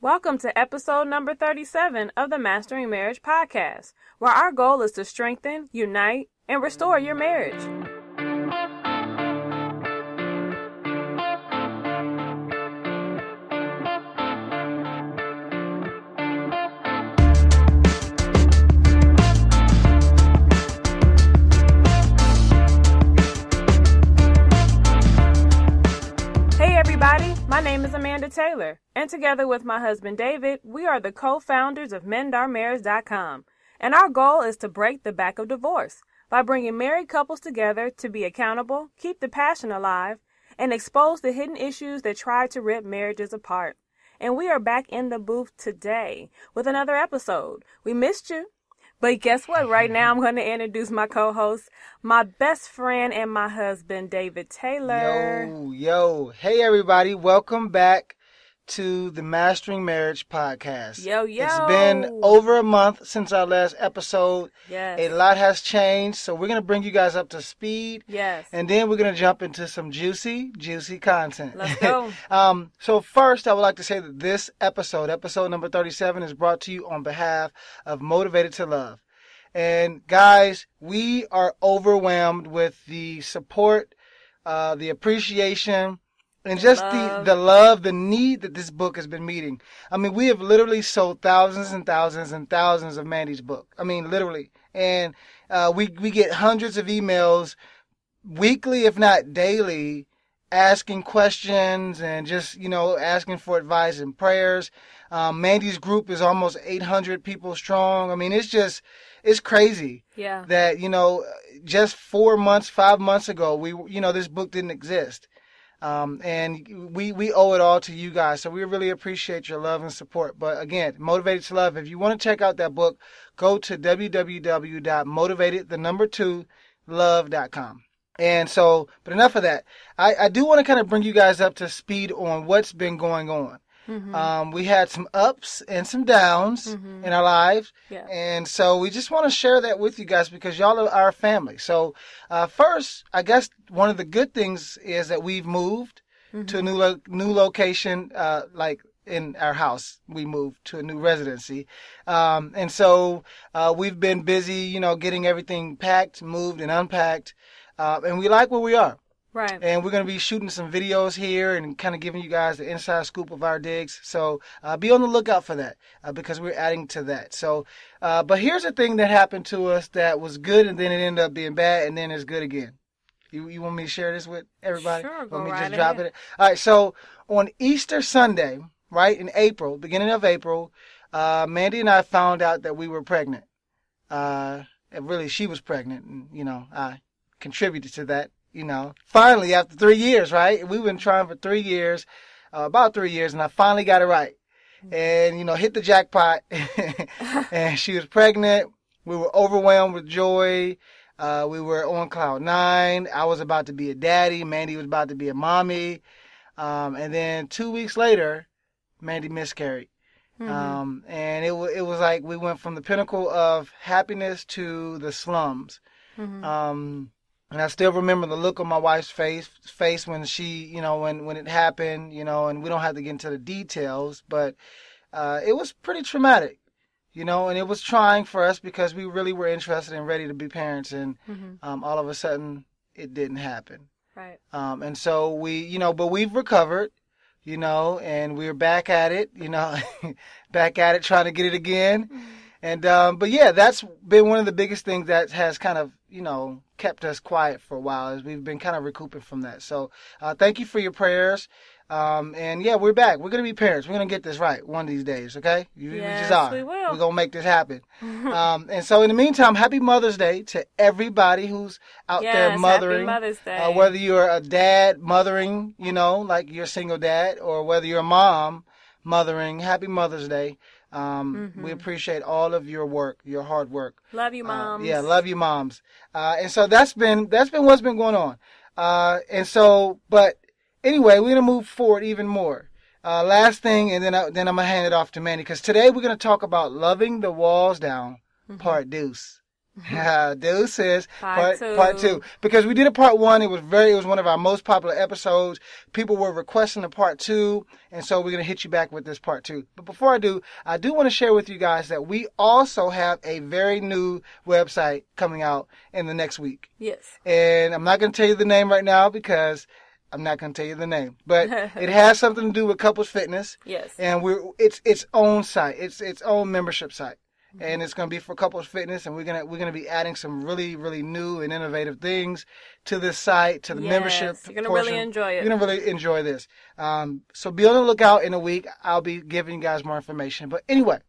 Welcome to episode number 37 of the Mastering Marriage podcast, where our goal is to strengthen, unite, and restore your marriage. Hey everybody, my name is Amanda Taylor, and together with my husband David, we are the co-founders of MendOurMarriage.com, and our goal is to break the back of divorce by bringing married couples together to be accountable, keep the passion alive, and expose the hidden issues that try to rip marriages apart. And we are back in the booth today with another episode. We missed you. But guess what? Right now, I'm going to introduce my co-host, my best friend and my husband, David Taylor. Yo. Hey, everybody. Welcome back to the Mastering Marriage podcast. Yo. It's been over a month since our last episode. Yes. A lot has changed, so we're going to bring you guys up to speed. Yes. And then we're going to jump into some juicy content. Let's go. So first, I would like to say that this episode number 37, is brought to you on behalf of Motivated to Love. And guys, we are overwhelmed with the support, the appreciation, and just the love, the need that this book has been meeting. I mean, we have literally sold thousands and thousands and thousands of Mandy's book. I mean, literally. And we get hundreds of emails weekly, if not daily, asking questions and just, asking for advice and prayers. Mandy's group is almost 800 people strong. I mean, it's crazy. Yeah. That, just 5 months ago, this book didn't exist. And we owe it all to you guys. So we really appreciate your love and support. But again, Motivated to Love, if you want to check out that book, go to www.motivated2love.com. And so, but enough of that. I do want to kind of bring you guys up to speed on what's been going on. Mm-hmm. We had some ups and some downs in our lives. Yeah. And so we just want to share that with you guys because y'all are our family. So first, I guess one of the good things is that we've moved to a new location, like in our house. We moved to a new residency. And so we've been busy, getting everything packed, moved, and unpacked. And we like where we are. Right. And we're going to be shooting some videos here and kind of giving you guys the inside scoop of our digs. So be on the lookout for that because we're adding to that. So, but here's the thing that happened to us that was good and then it ended up being bad and then it's good again. You want me to share this with everybody? Sure, go want me to right just drop ahead. it? All right. So on Easter Sunday, right, in April, beginning of April, Mandy and I found out that we were pregnant. Really, she was pregnant and, I contributed to that. Finally, after 3 years, right? We've been trying for 3 years, about 3 years, and I finally got it right. And, hit the jackpot. And she was pregnant. We were overwhelmed with joy. We were on cloud nine. I was about to be a daddy. Mandy was about to be a mommy. And then 2 weeks later, Mandy miscarried. And it was like we went from the pinnacle of happiness to the slums. And I still remember the look on my wife's face when she, when it happened, and we don't have to get into the details, but it was pretty traumatic, and it was trying for us because we really were interested and ready to be parents, and all of a sudden it didn't happen. Right. And so but we've recovered, and we're back at it, back at it trying to get it again. And, but yeah, that's been one of the biggest things that has kind of, kept us quiet for a while as we've been kind of recouping from that. So, thank you for your prayers. And yeah, we're back. We're going to be parents. We're going to get this right one of these days. Okay. We just are. We will. We're going to make this happen. And so in the meantime, happy Mother's Day to everybody who's out there mothering. Happy Mother's Day. Whether you're a dad mothering, like you're a single dad, or whether you're a mom mothering, happy Mother's Day. We appreciate all of your work, your hard work. Love you, moms. Love you, moms. And so that's been what's been going on. And so, but anyway, we're gonna move forward even more. Last thing, and then I'm gonna hand it off to Mandy because today we're gonna talk about loving the walls down, part deuce. Deuces. Part Part two. Because we did a part one. It was one of our most popular episodes. People were requesting a part two. And so we're going to hit you back with this part two. But before I do want to share with you guys that we also have a very new website coming out in the next week. Yes. And I'm not going to tell you the name right now because I'm not going to tell you the name, but it has something to do with couples fitness. Yes. And it's its own site. It's its own membership site. Mm-hmm. And it's going to be for couples fitness, and we're going to be adding some really, really new and innovative things to this site, to the membership portion. You're going to really enjoy it. You're going to really enjoy this. So be on the lookout. In a week, I'll be giving you guys more information. But anyway,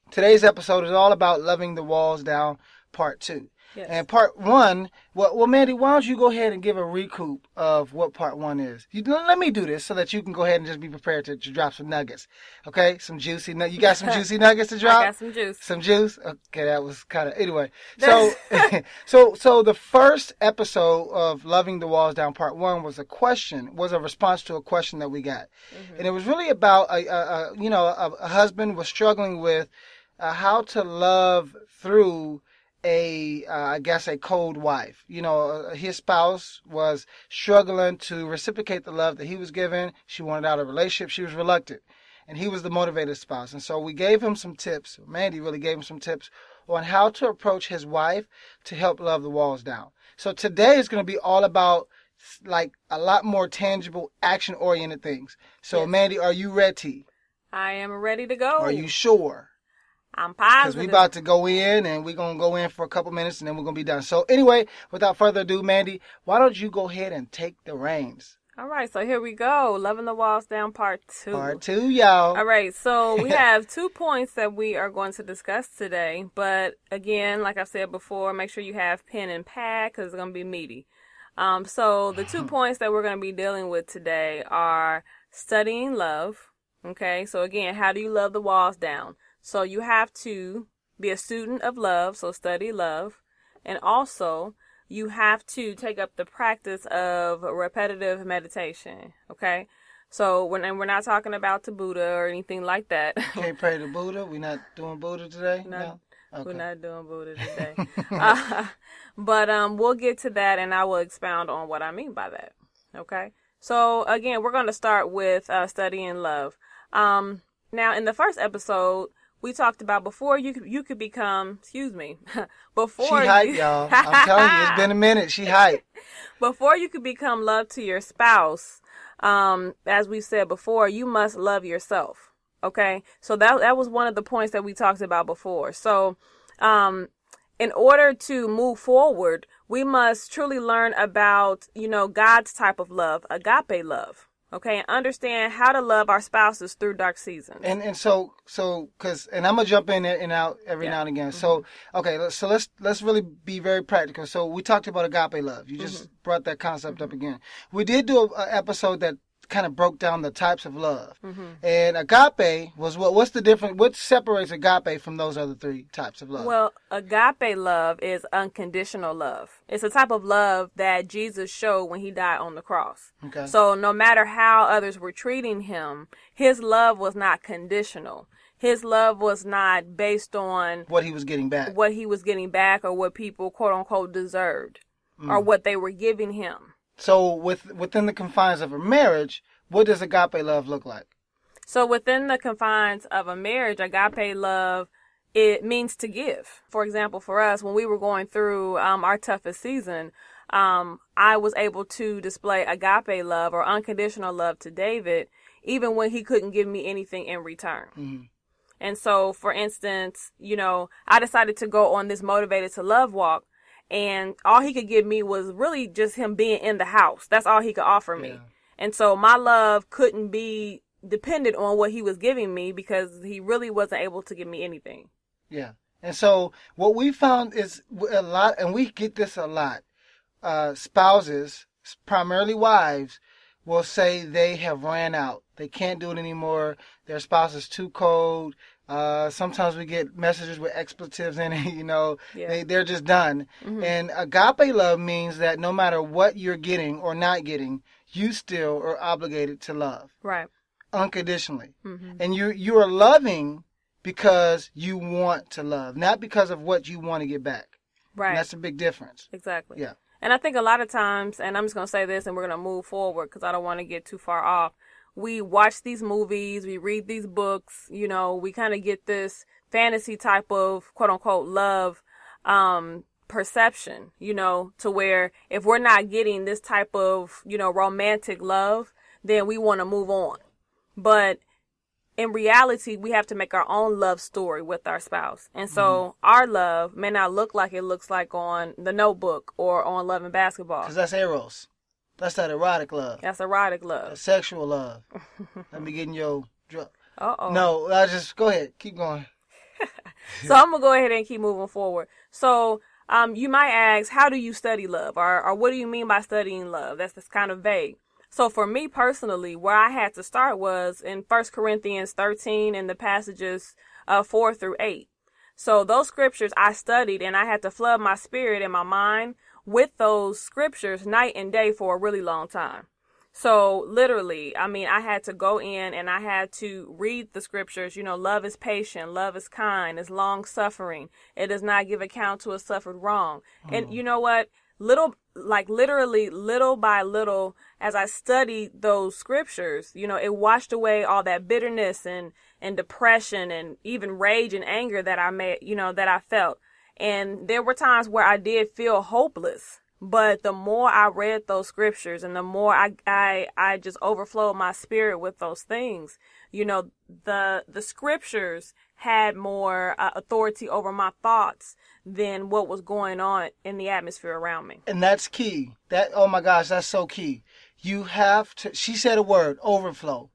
today's episode is all about Loving the Walls Down Part 2. Yes. And part one, well, Mandy, why don't you go ahead and give a recoup of what part one is? Let me do this so that you can go ahead and just be prepared to drop some nuggets. Okay? Some juicy nuggets. You got some juicy nuggets to drop? I got some juice. Some juice? Okay, that was kind of, anyway. So, so the first episode of Loving the Walls Down Part 1 was a response to a question that we got. Mm-hmm. And it was really about, a husband was struggling with how to love through a cold wife. His spouse was struggling to reciprocate the love that he was given. She wanted out of a relationship. She was reluctant. And he was the motivated spouse. And so we gave him some tips. Mandy really gave him some tips on how to approach his wife to help love the walls down. So today is going to be all about like a lot more tangible, action-oriented things. So yes. Mandy, are you ready? I am ready to go. Are you sure? I'm positive. Because we're about to go in, and we're going to go in for a couple minutes, and then we're going to be done. So anyway, without further ado, Mandy, why don't you go ahead and take the reins? All right, so here we go. Loving the Walls Down Part 2. Part 2, y'all. All right, so we have 2 points that we are going to discuss today. But again, like I said before, make sure you have pen and pad because it's going to be meaty. So the 2 points that we're going to be dealing with today are studying love. Okay, so again, how do you love the walls down? So you have to be a student of love, so study love. And also, you have to take up the practice of repetitive meditation, okay? So we're not talking about to Buddha or anything like that. Can't pray to Buddha? We're not doing Buddha today? No? Okay. We're not doing Buddha today. But we'll get to that, and I will expound on what I mean by that, okay? So, again, we're going to start with studying love. Now, in the first episode, we talked about before you could become, before she hyped, y'all. I'm telling you, it's been a minute. She hyped. Before you could become love to your spouse, as we said before, you must love yourself. Okay, so that was one of the points that we talked about before. So, in order to move forward, we must truly learn about God's type of love, agape love. Okay, and understand how to love our spouses through dark seasons. And so, and I'm gonna jump in and out every now and again. Mm-hmm. So, okay, so let's really be very practical. So we talked about agape love. You just brought that concept up again. We did do an episode that kind of broke down the types of love. Mm-hmm. And agape was what's the difference? What separates agape from those other 3 types of love? Well, agape love is unconditional love. It's a type of love that Jesus showed when he died on the cross. Okay. So no matter how others were treating him, his love was not conditional. His love was not based on what he was getting back. Or what people quote unquote deserved or what they were giving him. So within the confines of a marriage, what does agape love look like? So within the confines of a marriage, agape love, it means to give. For example, for us, when we were going through our toughest season, I was able to display agape love or unconditional love to David, even when he couldn't give me anything in return. Mm-hmm. And so, for instance, I decided to go on this Motivated to Love walk. And all he could give me was really just him being in the house. That's all he could offer me. Yeah. And so my love couldn't be dependent on what he was giving me because he really wasn't able to give me anything. Yeah. And so what we found is a lot, and we get this a lot, spouses, primarily wives, will say they have ran out. They can't do it anymore. Their spouse is too cold. Sometimes we get messages with expletives in it, they're just done. Mm-hmm. And agape love means that no matter what you're getting or not getting, you still are obligated to love. Right. Unconditionally. Mm-hmm. And you are loving because you want to love, not because of what you want to get back. Right. And that's a big difference. Exactly. Yeah. And I think a lot of times, and I'm just going to say this and we're going to move forward because I don't want to get too far off. We watch these movies, we read these books, we kind of get this fantasy type of quote unquote love, perception, to where if we're not getting this type of, romantic love, then we want to move on. But in reality, we have to make our own love story with our spouse. And so our love may not look like it looks like on The Notebook or on Love and Basketball. Because that's eros. That's that erotic love. That's erotic love. That's sexual love. Let me get in your drug. Uh-oh. No, I just, go ahead. Keep going. So I'm going to go ahead and keep moving forward. So you might ask, how do you study love? Or what do you mean by studying love? That's kind of vague. So for me personally, where I had to start was in 1 Corinthians 13 and the passages 4 through 8. So those scriptures I studied, and I had to flood my spirit and my mind with those scriptures night and day for a really long time. So literally, I had to go in and I had to read the scriptures. Love is patient, love is kind, is long suffering. It does not give account to a suffered wrong. And you know what? Literally little by little, as I studied those scriptures, it washed away all that bitterness and depression and even rage and anger that I felt. And there were times where I did feel hopeless, but the more I read those scriptures and the more I just overflowed my spirit with those things, the scriptures had more authority over my thoughts than what was going on in the atmosphere around me. And that's key. Oh my gosh, that's so key. You have to, she said a word, overflow.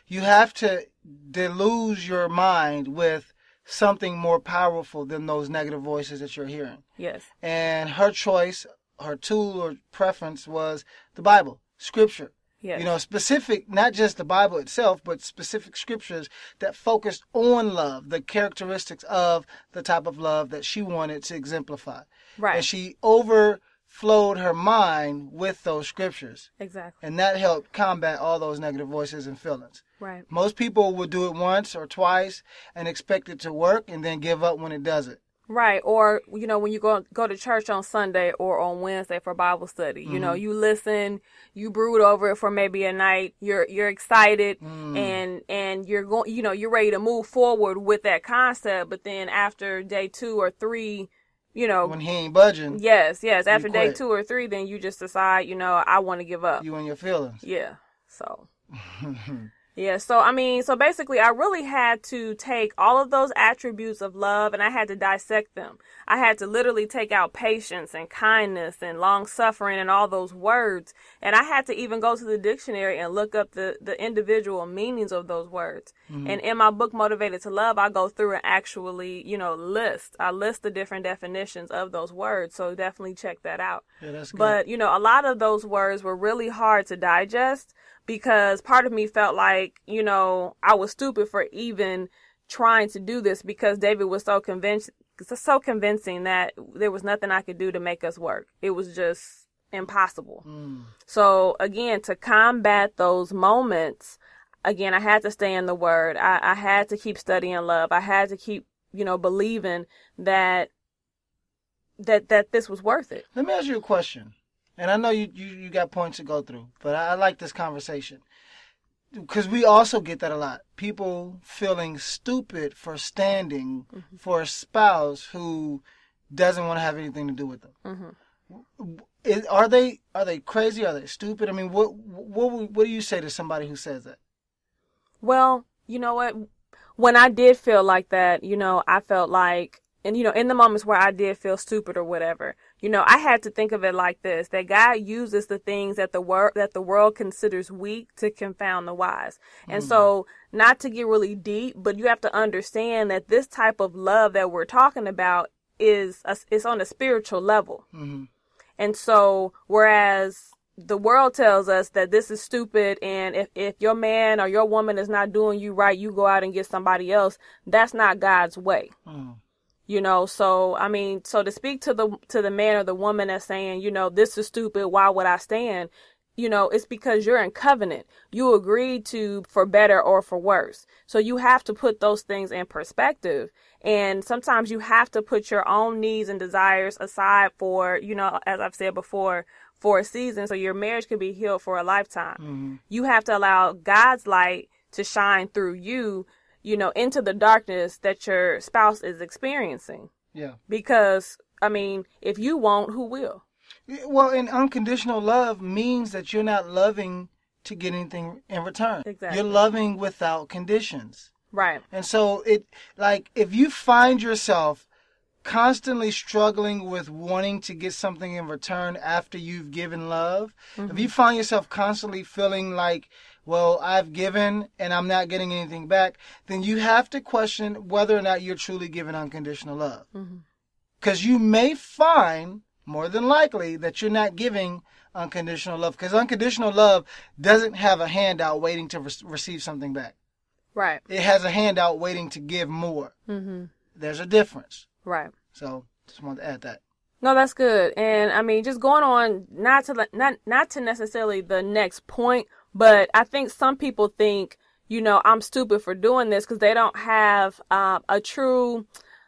You have to deluge your mind with something more powerful than those negative voices that you're hearing. Yes. And her choice, her tool or preference was the Bible, scripture. Yes. Specific, not just the Bible itself, but specific scriptures that focused on love, the characteristics of the type of love that she wanted to exemplify. Right. And she overflowed her mind with those scriptures. Exactly. And that helped combat all those negative voices and feelings. Right. Most people would do it once or twice and expect it to work and then give up when it doesn't. Right. Or, when you go to church on Sunday or on Wednesday for Bible study, you listen, you brood over it for maybe a night, you're excited and you're going, you're ready to move forward with that concept. But then after day 2 or 3, when he ain't budging. Yes. After day quit. 2 or 3, then you just decide, I want to give up. You and your feelings. Yeah. So. Yeah, so basically I really had to take all of those attributes of love and I had to dissect them. I had to literally take out patience and kindness and long suffering and all those words. And I had to even go to the dictionary and look up the individual meanings of those words. Mm-hmm. And in my book, Motivated to Love, I go through and actually, list the different definitions of those words. So definitely check that out. Yeah, that's good. But, a lot of those words were really hard to digest. Because part of me felt like, I was stupid for even trying to do this because David was so convincing that there was nothing I could do to make us work. It was just impossible. So again, to combat those moments, again, I had to stay in the Word. I had to keep studying love. I had to keep, believing that this was worth it. Let me ask you a question. And I know you got points to go through, but I like this conversation. Because we also get that a lot. People feeling stupid for standing for a spouse who doesn't want to have anything to do with them. Are they crazy? Are they stupid? I mean, what do you say to somebody who says that? Well, you know what? When I did feel like that, I felt like, and in the moments where I did feel stupid or whatever, I had to think of it like this, that God uses the things that the world considers weak to confound the wise. And so, not to get really deep, but you have to understand that this type of love that we're talking about is on a spiritual level. And so, whereas the world tells us that this is stupid and if your man or your woman is not doing you right, you go out and get somebody else, that's not God's way. So to speak to the man or the woman that's saying, this is stupid, why would I stand? it's because you're in covenant. You agreed to for better or for worse. So you have to put those things in perspective. And sometimes you have to put your own needs and desires aside for, as I've said before, for a season. So your marriage can be healed for a lifetime. Mm-hmm. You have to allow God's light to shine through you, into the darkness that your spouse is experiencing. Yeah. Because, if you won't, who will? Well, and unconditional love means that you're not loving to get anything in return. Exactly. You're loving without conditions. Right. And so if you find yourself constantly struggling with wanting to get something in return after you've given love, if you find yourself constantly feeling like, well, I've given and I'm not getting anything back, then you have to question whether or not you're truly giving unconditional love. Because you may find, more than likely, that you're not giving unconditional love. Because unconditional love doesn't have a handout waiting to receive something back. Right. It has a handout waiting to give more. There's a difference. Right. So, just wanted to add that. No, that's good. And just going on, not to necessarily the next point, but I think some people think, I'm stupid for doing this because they don't have a true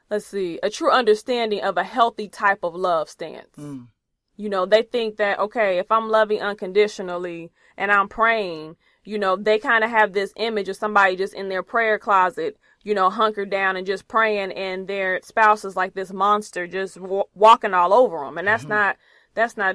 understanding of a healthy type of love stance. They think that, okay, if I'm loving unconditionally and I'm praying, they kind of have this image of somebody just in their prayer closet, hunkered down and just praying, and their spouse is like this monster just walking all over them. And that's not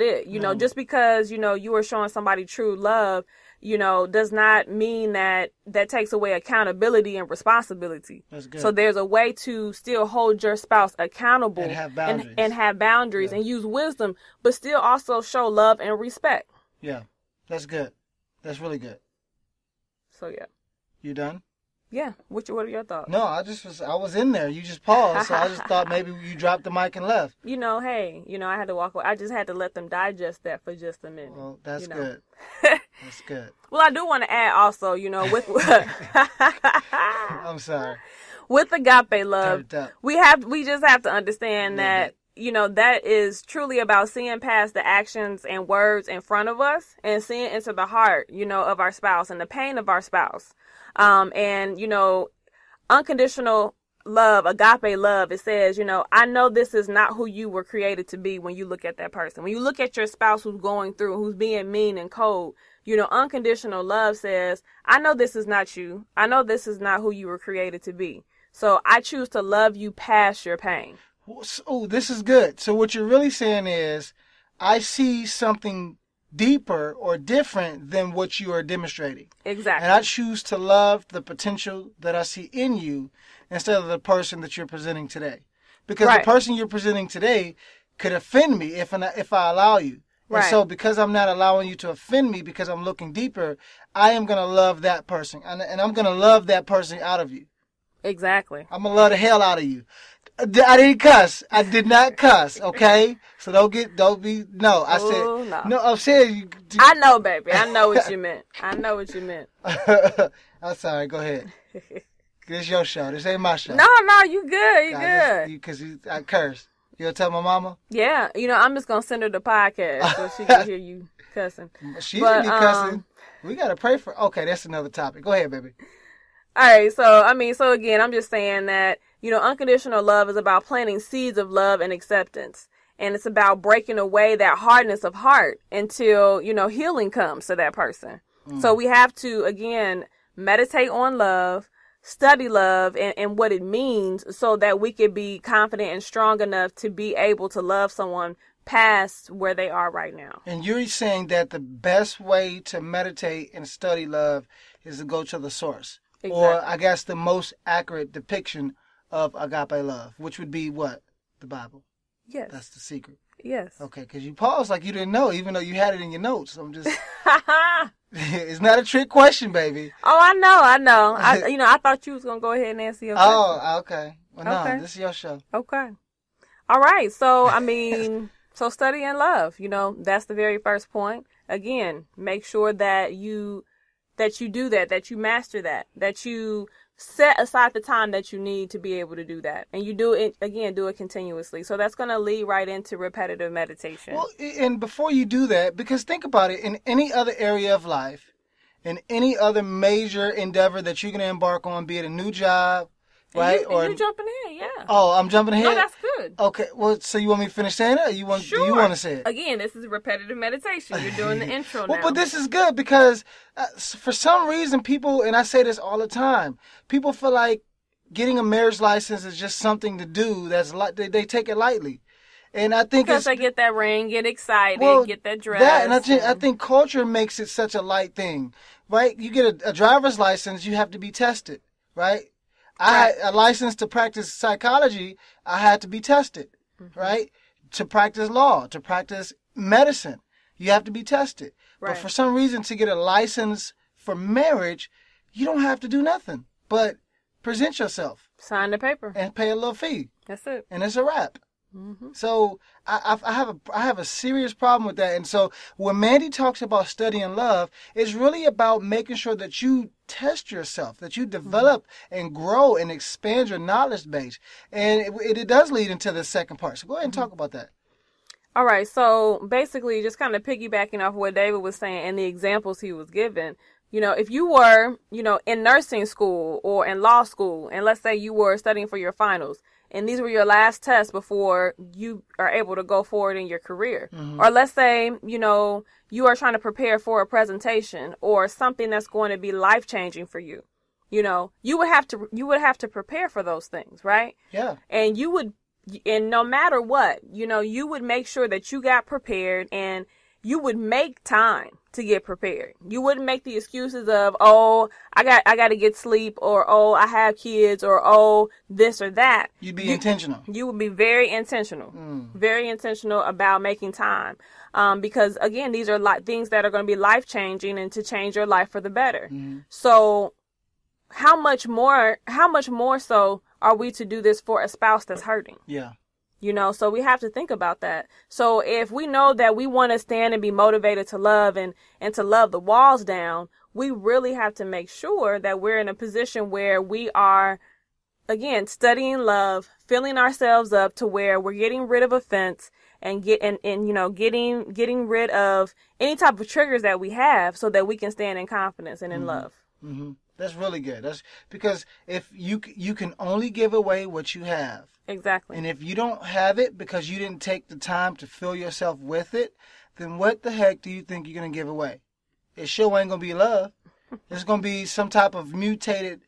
it. No. Just because, you are showing somebody true love, does not mean that takes away accountability and responsibility. That's good. So there's a way to still hold your spouse accountable and have boundaries, and have boundaries and use wisdom, but still also show love and respect. Yeah, that's good. That's really good. So yeah. You done? Yeah. What are your thoughts? No, I was in there. You just paused, so I just thought maybe you dropped the mic and left. Hey, I had to walk away. I just had to let them digest that for just a minute. Well, that's good. That's good. Well, I do want to add also, with I'm sorry. With agape love, we just have to understand that, that is truly about seeing past the actions and words in front of us and seeing into the heart, of our spouse and the pain of our spouse. Unconditional love, agape love, it says, I know this is not who you were created to be when you look at that person. When you look at your spouse who's going through, who's being mean and cold, unconditional love says, I know this is not you. I know this is not who you were created to be. So I choose to love you past your pain. Oh, this is good. So what you're really saying is, I see something deeper or different than what you are demonstrating. Exactly. And I choose to love the potential that I see in you instead of the person that you're presenting today. Because the person you're presenting today could offend me if I allow you. And so because I'm not allowing you to offend me, because I'm looking deeper, I am going to love that person. And I'm going to love that person out of you. Exactly. I'm going to love the hell out of you. I didn't cuss. I did not cuss, okay? So don't be, no. I said. I know, baby. I know what you meant. I'm sorry. Go ahead. This is your show. This ain't my show. No, you good. You good. Because I cursed. You'll tell my mama? Yeah. I'm just going to send her the podcast so she can hear you cussing. She's going to be cussing. We got to pray for. Okay, that's another topic. Go ahead, baby. All right. So again, I'm just saying that, unconditional love is about planting seeds of love and acceptance. And it's about breaking away that hardness of heart until, healing comes to that person. So we have to, again, meditate on love, study love and what it means so that we can be confident and strong enough to be able to love someone past where they are right now. And you're saying that the best way to meditate and study love is to go to the source. Exactly. Or I guess the most accurate depiction of agape love, which would be what? The Bible. Yes. That's the secret. Yes. Okay, because you paused like you didn't know, even though you had it in your notes. I'm just... It's not a trick question, baby. Oh, I know. I thought you was going to go ahead and answer your question. Oh, okay. Well, no, this is your show. Okay. All right. So, so study and love, that's the very first point. Again, make sure that you do that you master that you set aside the time that you need to be able to do that. And you do it continuously. So that's going to lead right into repetitive meditation. Well, and before you do that, because think about it, in any other area of life, in any other major endeavor that you're going to embark on, be it a new job, right? And you're jumping in, yeah. Oh, I'm jumping ahead? No, that's good. Okay, well, so you want me to finish saying it, or do you want to say it? Again, this is repetitive meditation. You're doing the intro now. Well, but this is good because for some reason people, and I say this all the time, people feel like getting a marriage license is just something to do. They take it lightly. And I think because they get that ring, get excited, get that dress. I think culture makes it such a light thing, right? You get a driver's license, you have to be tested, right? I had a license to practice psychology. I had to be tested, right? To practice law, to practice medicine, you have to be tested. Right. But for some reason, to get a license for marriage, you don't have to do nothing but present yourself, sign the paper, and pay a little fee. That's it, and it's a wrap. Mm-hmm. So I have a serious problem with that. And so when Mandy talks about studying love, it's really about making sure that you test yourself, that you develop and grow and expand your knowledge base. And it does lead into the second part. So go ahead and talk about that. All right. So basically just kind of piggybacking off what David was saying and the examples he was giving. You know, if you were, in nursing school or in law school, and let's say you were studying for your finals, and these were your last tests before you are able to go forward in your career. Mm-hmm. Or let's say, you are trying to prepare for a presentation or something that's going to be life-changing for you. You would have to prepare for those things, right? Yeah. And no matter what, you would make sure that you got prepared and you would make time to get prepared. You wouldn't make the excuses of, oh, I got to get sleep, or, oh, I have kids, or, oh, this or that. You'd be intentional. You would be very intentional, very intentional about making time. Because again, these are things that are going to be life changing and to change your life for the better. Mm-hmm. So how much more so are we to do this for a spouse that's hurting? Yeah. So we have to think about that. So if we know that we want to stand and be motivated to love and to love the walls down, we really have to make sure that we're in a position where we are, again, studying love, filling ourselves up to where we're getting rid of offense and getting rid of any type of triggers that we have so that we can stand in confidence and in love. Mm-hmm. That's really good. That's because if you can only give away what you have. Exactly. And if you don't have it because you didn't take the time to fill yourself with it, then what the heck do you think you're going to give away? It sure ain't going to be love. It's going to be some type of mutated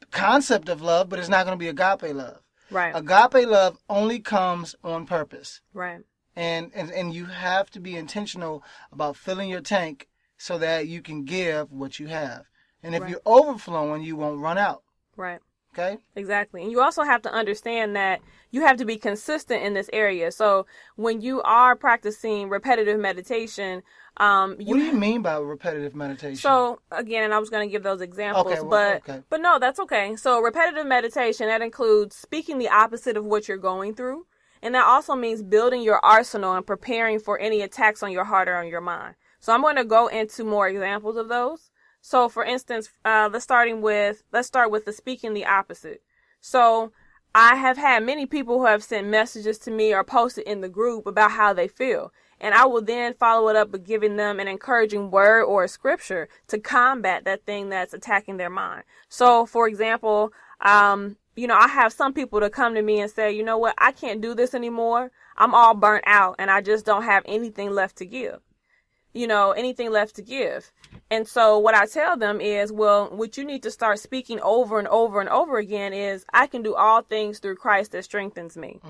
concept of love, but it's not going to be agape love. Right. Agape love only comes on purpose. Right. And you have to be intentional about filling your tank so that you can give what you have. And if you're overflowing, you won't run out. Right. Okay? Exactly. And you also have to understand that you have to be consistent in this area. So when you are practicing repetitive meditation, what do you mean by repetitive meditation? So again, and I was going to give those examples, but no, that's okay. So repetitive meditation, that includes speaking the opposite of what you're going through. And that also means building your arsenal and preparing for any attacks on your heart or on your mind. So I'm going to go into more examples of those. So, for instance, let's start with the speaking the opposite. So, I have had many people who have sent messages to me or posted in the group about how they feel. And I will then follow it up with giving them an encouraging word or a scripture to combat that thing that's attacking their mind. So, for example, I have some people to come to me and say, you know what, I can't do this anymore. I'm all burnt out and I just don't have anything left to give. And so what I tell them is, well, what you need to start speaking over and over and over again is, I can do all things through Christ that strengthens me.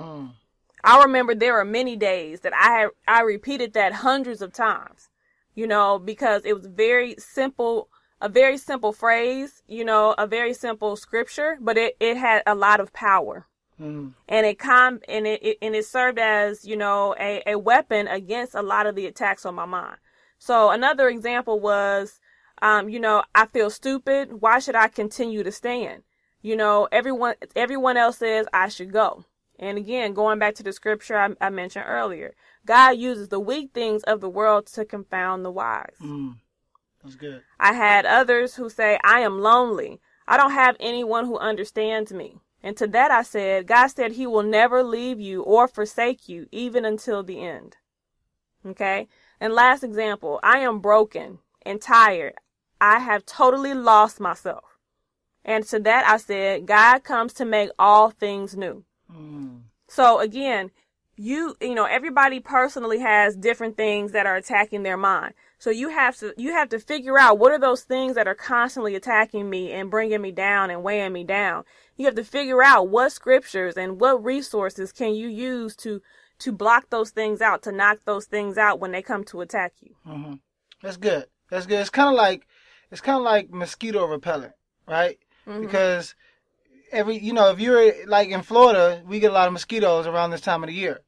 I remember there were many days that I repeated that hundreds of times, because it was a very simple phrase, a very simple scripture, but it had a lot of power. And it served as, a weapon against a lot of the attacks on my mind. So another example was, I feel stupid. Why should I continue to stand? Everyone else says I should go. And again, going back to the scripture I mentioned earlier, God uses the weak things of the world to confound the wise. That's good. I had others who say, I am lonely. I don't have anyone who understands me. And to that I said, God said he will never leave you or forsake you, even until the end. Okay? And last example, I am broken and tired. I have totally lost myself. And to that I said, God comes to make all things new. So again, you know, everybody personally has different things that are attacking their mind. So you have to figure out what are those things that are constantly attacking me and bringing me down and weighing me down. You have to figure out what scriptures and what resources can you use to block those things out, to knock those things out when they come to attack you. Mm-hmm. That's good. That's good. It's kind of like mosquito repellent, right? Mm-hmm. Because if you're like in Florida, we get a lot of mosquitoes around this time of the year.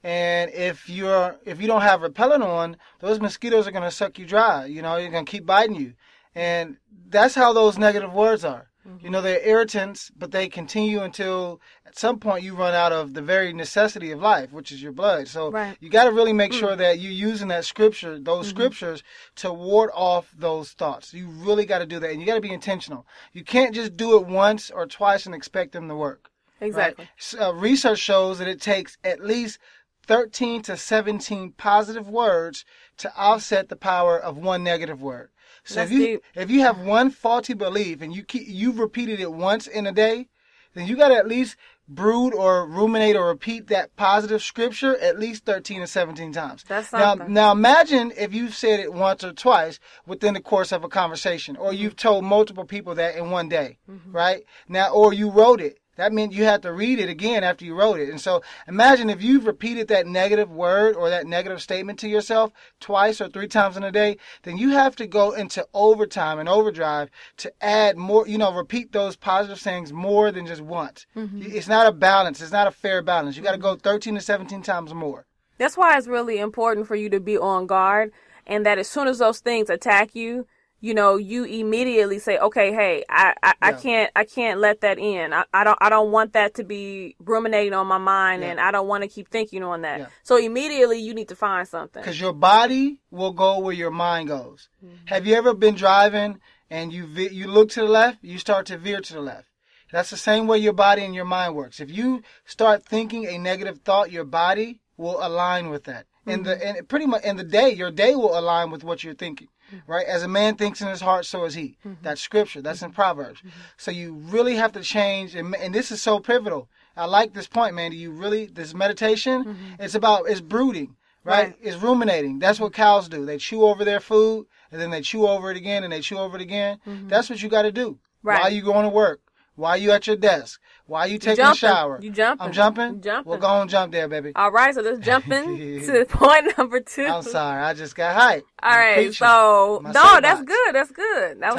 And if you don't have repellent on, those mosquitoes are going to suck you dry. You know, they're going to keep biting you. And that's how those negative words are. Mm-hmm. You know, they're irritants, but they continue until at some point you run out of the very necessity of life, which is your blood. So You got to really make sure that you're using those scriptures to ward off those thoughts. You really got to do that. And you got to be intentional. You can't just do it once or twice and expect them to work. Exactly. Right? Research shows that it takes at least 13 to 17 positive words to offset the power of one negative word. So if you have one faulty belief and you've repeated it once in a day, then you got to at least brood or ruminate or repeat that positive scripture at least 13 to 17 times. That's something. Now imagine if you've said it once or twice within the course of a conversation, or you've told multiple people that in one day, right? Now, or you wrote it. That meant you had to read it again after you wrote it. And so imagine if you've repeated that negative word or that negative statement to yourself twice or 3 times in a day, then you have to go into overtime and overdrive to add more, repeat those positive sayings more than just once. Mm-hmm. It's not a balance. It's not a fair balance. You got to go 13 to 17 times more. That's why it's really important for you to be on guard, and that as soon as those things attack you, you immediately say, okay, hey, I can't let that in. I don't want that to be ruminating on my mind, and I don't want to keep thinking on that. Yeah. So immediately you need to find something. Because your body will go where your mind goes. Mm-hmm. Have you ever been driving and you look to the left, you start to veer to the left? That's the same way your body and your mind works. If you start thinking a negative thought, your body will align with that. Mm-hmm. And pretty much in the day, your day will align with what you're thinking. Right? As a man thinks in his heart, so is he. Mm-hmm. That's scripture. That's in Proverbs. Mm-hmm. So you really have to change. And this is so pivotal. I like this point, Mandy. This meditation, it's brooding, right? It's ruminating. That's what cows do. They chew over their food, and then they chew over it again, and they chew over it again. Mm-hmm. That's what you got to do. Right. While you going to work. While you at your desk. While you taking a shower. You jumping. I'm jumping? You jumping. Well, go on jump there, baby. All right, so let's jump to point number 2. I'm sorry. I just got hyped. All right, so, no, that's good. That's good. That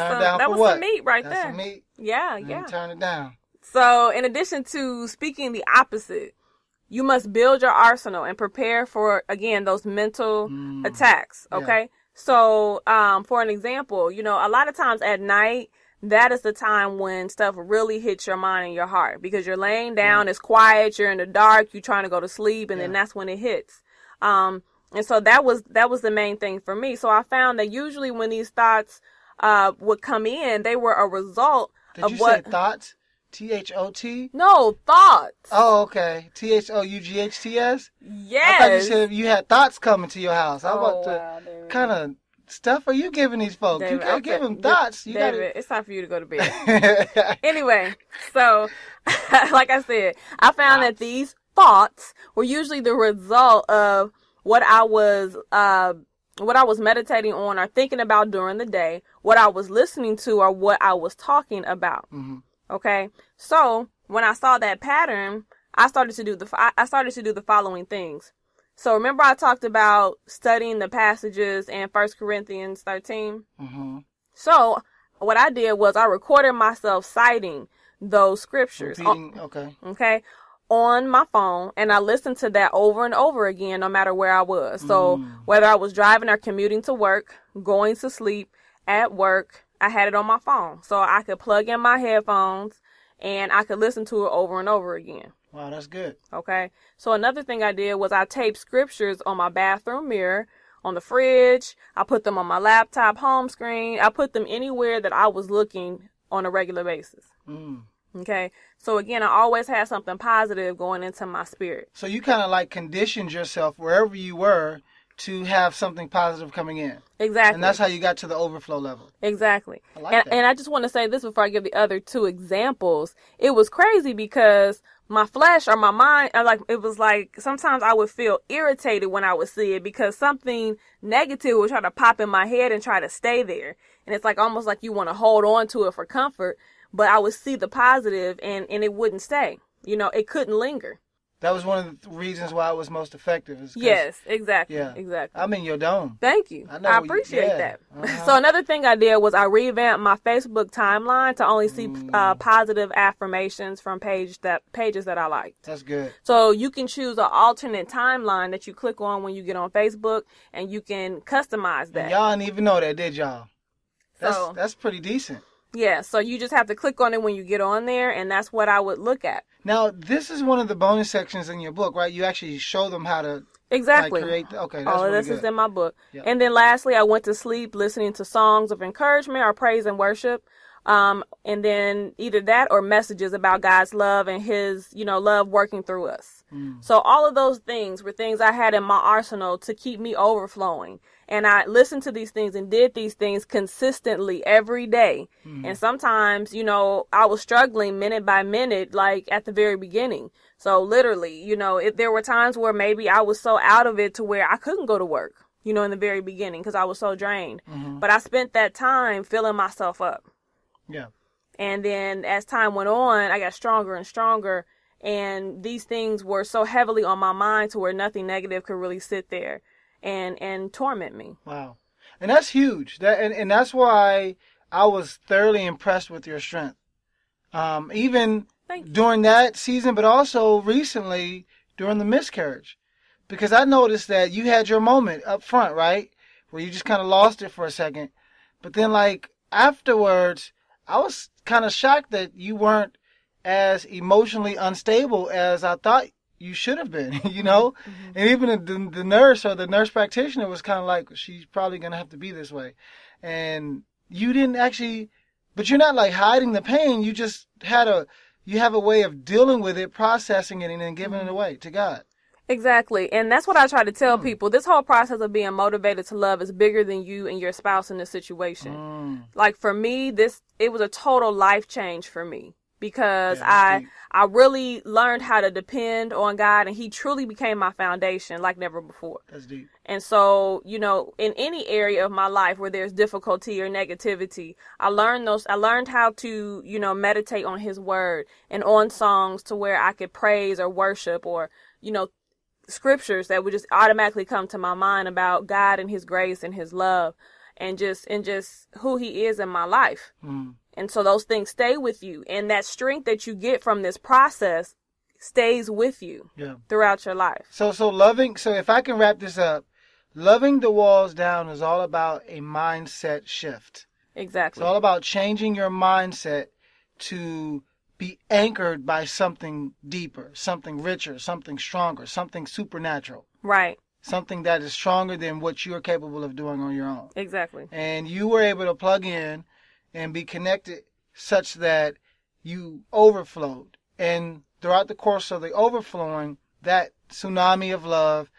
was some meat right there. That's some meat. Yeah. Turn it down. So, in addition to speaking the opposite, you must build your arsenal and prepare for, again, those mental attacks, okay? Yeah. So, for an example, a lot of times at night, that is the time when stuff really hits your mind and your heart, because you're laying down, it's quiet, you're in the dark, you're trying to go to sleep, and then that's when it hits. And so that was the main thing for me. So I found that usually when these thoughts would come in, they were a result of what... Did you say thoughts? T-H-O-T? No, thoughts. Oh, okay. T-H-O-U-G-H-T-S? Yes. I thought you said you had thoughts coming to your house. Kind of stuff are you giving these folks? David, you can't give them thoughts. David, it's time for you to go to bed. Anyway, so like I said, I found that these thoughts were usually the result of what I was meditating on or thinking about during the day, what I was listening to, or what I was talking about. Mm-hmm. Okay, so when I saw that pattern, I started to do the following things. So remember I talked about studying the passages in 1 Corinthians 13? Mm-hmm. So what I did was I recorded myself citing those scriptures. Okay. On my phone, and I listened to that over and over again, no matter where I was. So whether I was driving or commuting to work, going to sleep, at work, I had it on my phone. So I could plug in my headphones and I could listen to it over and over again. Wow, that's good. Okay. So another thing I did was I taped scriptures on my bathroom mirror, on the fridge. I put them on my laptop home screen. I put them anywhere that I was looking on a regular basis. Mm. Okay. So again, I always had something positive going into my spirit. So you kind of like conditioned yourself wherever you were to have something positive coming in. Exactly. And that's how you got to the overflow level. Exactly. I like that. And I just want to say this before I give the other two examples. It was crazy because my flesh or my mind, it was like sometimes I would feel irritated when I would see it because something negative would try to pop in my head and try to stay there. And it's like almost like you want to hold on to it for comfort, but I would see the positive and it wouldn't stay. You know, it couldn't linger. That was one of the reasons why it was most effective. Yes, exactly. Yeah. Exactly. I'm in your dome. Thank you. I appreciate that. Uh-huh. So another thing I did was I revamped my Facebook timeline to only see positive affirmations from pages that I liked. That's good. So you can choose an alternate timeline that you click on when you get on Facebook, and you can customize that. And y'all didn't even know that, did y'all? That's pretty decent. Yeah, so you just have to click on it when you get on there, and that's what I would look at. Now, this is one of the bonus sections in your book, right? You actually show them how to exactly create. Okay, that's all of really this good. is in my book. Yep. And then lastly, I went to sleep listening to songs of encouragement or praise and worship. And then either that or messages about God's love and his, love working through us. So all of those things were things I had in my arsenal to keep me overflowing. And I listened to these things and did these things consistently every day. And sometimes, I was struggling minute by minute, like at the very beginning. So literally, there were times where maybe I was so out of it to where I couldn't go to work, in the very beginning because I was so drained. But I spent that time filling myself up. Yeah. And then as time went on, I got stronger and stronger. And these things were so heavily on my mind to where nothing negative could really sit there and torment me. Wow. And that's huge. And that's why I was thoroughly impressed with your strength. Even during that season, but also recently during the miscarriage. Because I noticed that you had your moment up front, right? Where you just kind of lost it for a second. But then afterwards, I was kind of shocked that you weren't as emotionally unstable as I thought you should have been, And even the nurse or the nurse practitioner was kind of like, she's probably going to have to be this way. And you didn't actually, but you're not like hiding the pain. You just you have a way of dealing with it, processing it, and then giving it away to God. Exactly. And that's what I try to tell people. This whole process of being motivated to love is bigger than you and your spouse in this situation. Like for me, it was a total life change for me because I really learned how to depend on God, and he truly became my foundation like never before. That's deep. And so, in any area of my life where there's difficulty or negativity, I learned how to, meditate on his word and on songs to where I could praise or worship or, scriptures that would just automatically come to my mind about God and his grace and his love and just who he is in my life. And so those things stay with you, and that strength that you get from this process stays with you throughout your life. So if I can wrap this up, loving the walls down is all about a mindset shift. Exactly. It's all about changing your mindset to be anchored by something deeper, something richer, something stronger, something supernatural. Right. Something that is stronger than what you're capable of doing on your own. Exactly. And you were able to plug in and be connected such that you overflowed. And throughout the course of the overflowing, that tsunami of love,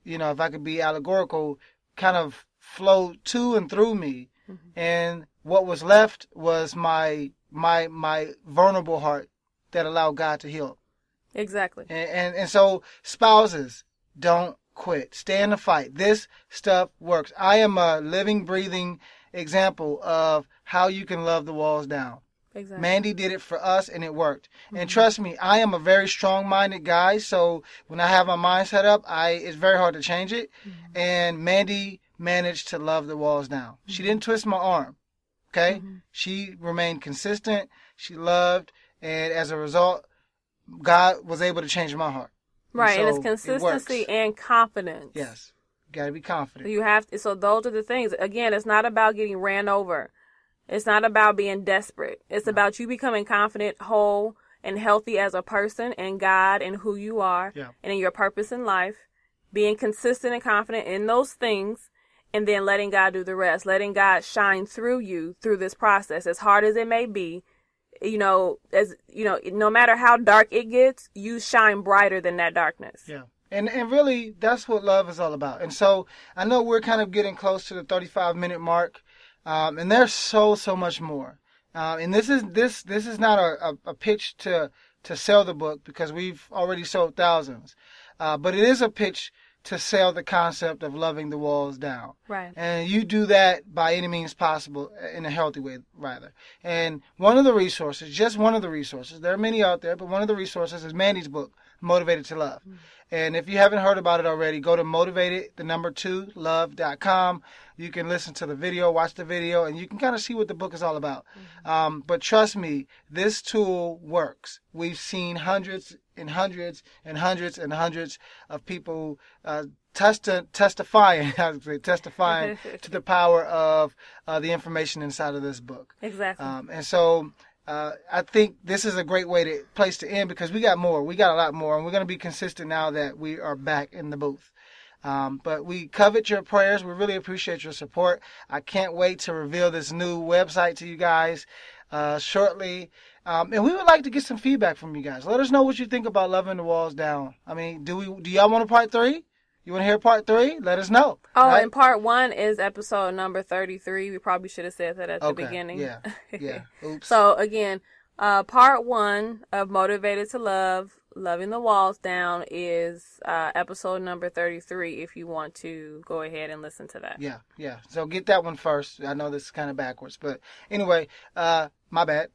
if I could be allegorical, kind of flowed to and through me. And what was left was my vulnerable heart that allowed God to heal. Exactly. And so spouses, don't quit. Stay in the fight. This stuff works. I am a living, breathing example of how you can love the walls down. Exactly. Mandy did it for us, and it worked. And trust me, I am a very strong-minded guy, so when I have my mind set up, it's very hard to change it. And Mandy managed to love the walls down. She didn't twist my arm. Okay? She remained consistent. She loved. And as a result, God was able to change my heart. Right. And it's consistency and confidence. Yes. You got to be confident. So those are the things. Again, it's not about getting ran over. It's not about being desperate. It's about you becoming confident, whole, and healthy as a person in God and who you are and in your purpose in life. Being consistent and confident in those things. and then letting God do the rest, letting God shine through you through this process, as hard as it may be. No matter how dark it gets, you shine brighter than that darkness. Yeah. And really, that's what love is all about. And so I know we're kind of getting close to the 35-minute mark, and there's so much more. And this is not a pitch to sell the book, because we've already sold thousands, but it is a pitch to sell the concept of loving the walls down. Right. And you do that by any means possible, in a healthy way, rather. And one of the resources, there are many out there, but one of the resources is Mandy's book, Motivated to Love. Mm-hmm. And if you haven't heard about it already, go to motivated2love.com. You can listen to the video, watch the video, and you can kind of see what the book is all about. Mm-hmm. But trust me, this tool works. We've seen hundreds and hundreds and hundreds and hundreds of people testifying to the power of the information inside of this book. Exactly. And so I think this is a great place to end, because we got more. We got a lot more, and we're going to be consistent now that we are back in the booth. But we covet your prayers. We really appreciate your support. I can't wait to reveal this new website to you guys shortly. And we would like to get some feedback from you guys. Let us know what you think about Loving the Walls Down. I mean, do y'all want a part 3? You want to hear part 3? Let us know. Oh, right? And part 1 is episode number 33. We probably should have said that at the beginning. Yeah. Oops. So, again, part 1 of Motivated to Love, Loving the Walls Down, is episode number 33, if you want to go ahead and listen to that. Yeah. So get that one first. I know this is kind of backwards, but anyway, my bad.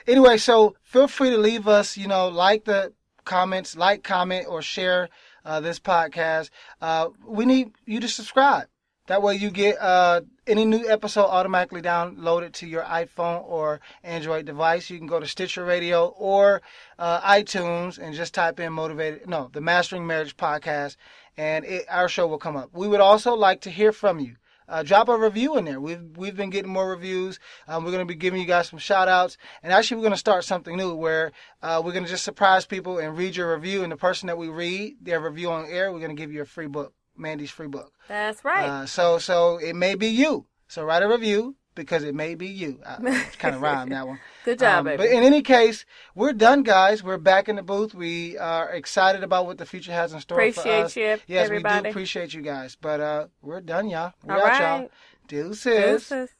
Anyway, so feel free to leave us, comment, or share this podcast. We need you to subscribe. That way you get any new episode automatically downloaded to your iPhone or Android device. You can go to Stitcher Radio or iTunes and just type in the Mastering Marriage Podcast, and our show will come up. We would also like to hear from you. Drop a review in there. We've been getting more reviews. We're going to be giving you guys some shout outs. And actually, we're going to start something new where we're going to just surprise people and read your review. And the person that we read their review on air, we're going to give you a free book, Mandy's free book. That's right. So it may be you. So write a review, because it may be you. I kind of rhymed that one. Good job, baby. But in any case, we're done, guys. We're back in the booth. We are excited about what the future has in store for us. Appreciate you, yes, everybody. we do appreciate you guys. But we're done, y'all. We're All out, right. y'all. Deuces.